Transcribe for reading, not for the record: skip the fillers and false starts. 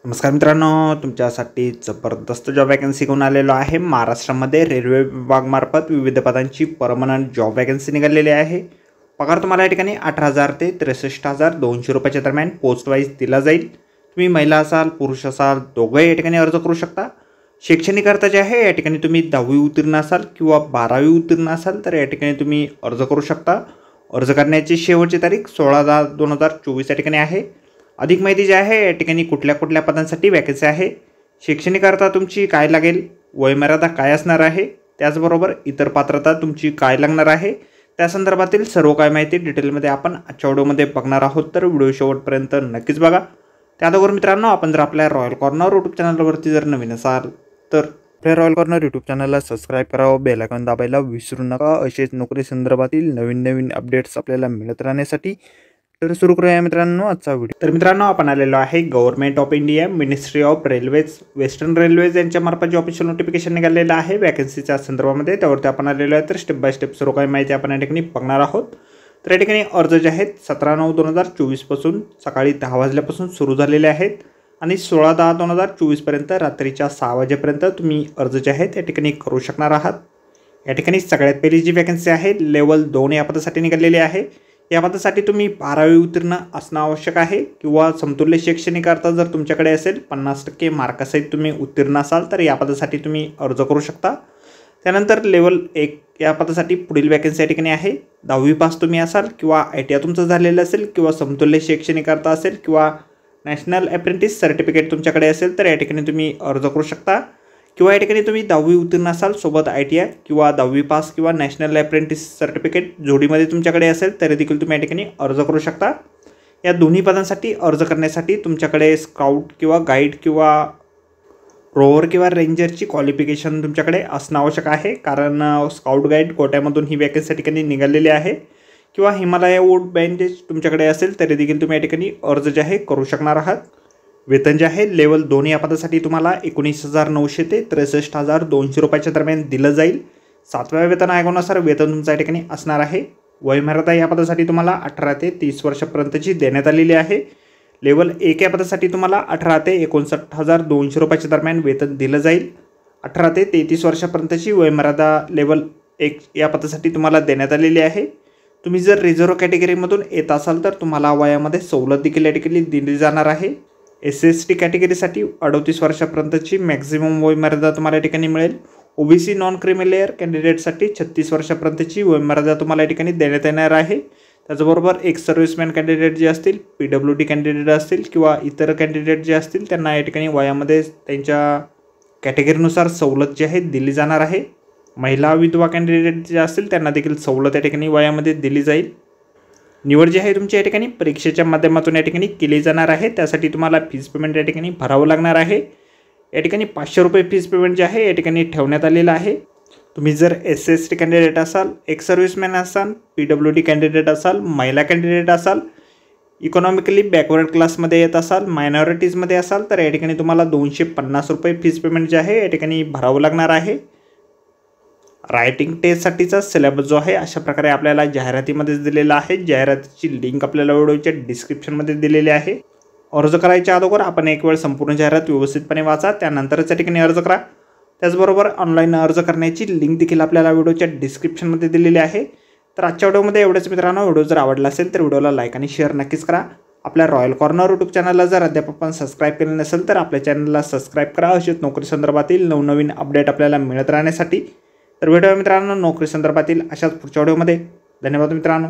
नमस्कार मित्रांनो, तुमच्यासाठी जबरदस्त जॉब वॅकन्सी घेऊन आलेलो आहे। महाराष्ट्रामध्ये रेल्वे विभागामार्फत विविध पदांची परमनंट जॉब वॅकन्सी निघालेली आहे। पगार तुम्हाला या ठिकाणी 18,000 ते 63,200 रुपयाच्या दरम्यान पोस्ट वाईज दिला जाईल। तुम्ही महिला असाल पुरुष असाल दोघंही या ठिकाणी अर्ज करू शकता। शैक्षणिक अर्थ जे आहे या ठिकाणी तुम्ही 10वी उत्तीर्ण असाल किंवा 12वी उत्तीर्ण असाल तर या ठिकाणी तुम्ही अर्ज करू शकता। अर्ज करण्याची शेवटची तारीख 16/10/2024 या ठिकाणी आहे। अधिक माहिती जी आहे या ठिकाणी कुठल्या पदांसाठी वॅकन्सी आहे, शैक्षणिक अर्हता तुमची काय लागेल, वयमर्यादा काय असणार आहे, त्याचबरोबर इतर पात्रता तुमची काय लागणार आहे, त्या संदर्भातील सर्व काय माहिती डिटेलमध्ये आपण आजच्या व्हिडिओमध्ये बघणार आहोत। तर व्हिडिओ शेवटपर्यंत नक्कीच बघा। त्याचबरोबर मित्रांनो, आपण जर आपल्या रॉयल कॉर्नर यूट्यूब चॅनलवरती जर नवीन असाल तर आपल्या रॉयल कॉर्नर यूट्यूब चॅनलला सबस्क्राईब करावं, बेल आयकॉन दाबायला विसरू नका। असेच नोकरी संदर्भातील नवीन अपडेट्स आपल्याला मिळत राहण्यासाठी। तर सुरू करूया मित्रांनो आजचा व्हिडिओ। तर मित्रांनो, आपण आलेलो आहे government of India ministry of railways western railways यांच्यामार्फत जे ऑफिशियल नोटिफिकेशन निघालेलं आहे वॅकन्सीच्या संदर्भामध्ये, त्यावरती आपण आलेलो आहे। तर स्टेप बाय स्टेप सर्व काही माहिती आपण या ठिकाणी बघणार आहोत। तर या ठिकाणी अर्ज जे आहेत 17/9/2024 पासून सकाळी 10 वाजल्यापासून सुरू झालेले आहेत आणि 16/10/2024 पर्यंत रात्रीच्या 6 वाजेपर्यंत तुम्ही अर्ज जे आहेत या ठिकाणी करू शकणार आहात। या ठिकाणी सगळ्यात पहिली जी वॅकन्सी आहे लेवल 2 या पदासाठी निघालेली आहे। या पदासाठी तुम्ही 12वी उत्तीर्ण असणं आवश्यक आहे किंवा समतुल्य शैक्षणिक अर्थ जर तुमच्याकडे असेल 50% मार्कासहित तुम्ही उत्तीर्ण असाल तर या पदासाठी तुम्ही अर्ज करू शकता। त्यानंतर लेवल 1 या पदासाठी पुढील वॅकन्सी या ठिकाणी आहे। 10वी पास तुम्ही असाल किंवा ITI तुमचं झालेलं असेल किंवा समतुल्य शैक्षणिक अर्थ असेल किंवा नॅशनल अप्रेंटिस सर्टिफिकेट तुमच्याकडे असेल तर या ठिकाणी तुम्ही अर्ज करू शकता। किंवा या ठिकाणी तुम्ही 10वी उत्तीर्ण असाल सोबत ITI किंवा 10वी पास किंवा नॅशनल अप्रेंटिस सर्टिफिकेट जोडीमध्ये तुमच्याकडे असेल तरी देखील तुम्ही या ठिकाणी अर्ज करू शकता। या दोन्ही पदांसाठी अर्ज करण्यासाठी तुमच्याकडे स्काउट किंवा गाईड किंवा रोवर किंवा रेंजरची क्वालिफिकेशन तुमच्याकडे असणं आवश्यक आहे, कारण स्काउट गाईड कोट्यामधून ही वॅकन्सी ठिकाणी निघालेली आहे। किंवा हिमालया वूड बँडेज तुमच्याकडे असेल तरी देखील तुम्ही या ठिकाणी अर्ज जे आहे करू शकणार आहात। वेतन जे आहे लेवल 2 या पदासाठी तुम्हाला 19,900 ते 63,200 रुपयाच्या दरम्यान दिलं जाईल। 7व्या वेतन आयोगानुसार वेतन तुमच्या ठिकाणी असणार आहे। वयमर्यादा या पदासाठी तुम्हाला 18 ते 30 वर्षापर्यंतची देण्यात आलेली आहे। लेवल 1 या पदासाठी तुम्हाला 18 ते 59,200 रुपयाच्या दरम्यान वेतन दिलं जाईल। 18 ते 33 वर्षापर्यंतची वयमर्यादा लेवल 1 या पदासाठी तुम्हाला देण्यात आलेली आहे। तुम्ही जर रिझर्व्ह कॅटेगरीमधून येत असाल तर तुम्हाला वयामध्ये सवलत देखील या ठिकाणी दिली जाणार आहे। SC/ST कॅटेगरीसाठी 38 वर्षापर्यंतची मॅक्झिमम वयमर्यादा तुम्हाला या ठिकाणी मिळेल। OBC नॉन क्रिमिलेअर कॅन्डिडेटसाठी 36 वर्षापर्यंतची वयमर्यादा तुम्हाला या ठिकाणी देण्यात येणार आहे। त्याचबरोबर एक्स सर्व्हिसमॅन कॅन्डिडेट जे असतील, PWD कॅन्डिडेट असतील किंवा इतर कॅन्डिडेट जे असतील त्यांना या ठिकाणी वयामध्ये त्यांच्या कॅटेगरीनुसार सवलत जी आहे दिली जाणार आहे। महिला विधवा कॅन्डिडेट जे असतील त्यांना देखील सवलत या ठिकाणी वयामध्ये दिली जाईल। निवड जी आहे तुमची या ठिकाणी परीक्षेच्या माध्यमातून या ठिकाणी केली जाणार आहे। त्यासाठी तुम्हाला फीज पेमेंट या ठिकाणी भरावं लागणार आहे। या ठिकाणी 500 रुपये फीज पेमेंट जे आहे या ठिकाणी ठेवण्यात आलेलं आहे। तुम्ही जर SC/ST कॅन्डिडेट असाल, एक्स सर्व्हिसमॅन असाल, PWD कॅन्डिडेट असाल, महिला कॅन्डिडेट असाल, इकॉनॉमिकली बॅकवर्ड क्लासमध्ये येत असाल, मायनॉरिटीजमध्ये असाल तर या ठिकाणी तुम्हाला 250 रुपये फीज पेमेंट जे आहे या ठिकाणी भरावं लागणार आहे। रायटिंग टेस्टसाठीचा सिलेबस जो आहे अशा प्रकारे आपल्याला जाहिरातीमध्ये दिलेला आहे। जाहिरातीची लिंक आपल्याला व्हिडिओच्या डिस्क्रिप्शनमध्ये दिलेली आहे। अर्ज करायच्या अगोदर आपण एक वेळ संपूर्ण जाहिरात व्यवस्थितपणे वाचा, त्यानंतरच या ठिकाणी अर्ज करा। त्याचबरोबर ऑनलाईन अर्ज करण्याची लिंक देखील आपल्याला व्हिडिओच्या डिस्क्रिप्शनमध्ये दिलेली आहे। तर आजच्या व्हिडिओमध्ये एवढंच मित्रांनो। व्हिडिओ जर आवडला असेल तर व्हिडिओला लाईक आणि शेअर नक्कीच करा। आपल्या रॉयल कॉर्नर यूट्यूब चॅनलला जर अद्याप आपण सबस्क्राईब केलं नसेल तर आपल्या चॅनलला सबस्क्राईब करा, अशीच नोकरी संदर्भातील नवनवीन अपडेट आपल्याला मिळत राहण्यासाठी। तर भेटूया मित्रांनो नोकरी संदर्भातील अशाच पुढच्या व्हिडिओमध्ये। धन्यवाद मित्रांनो।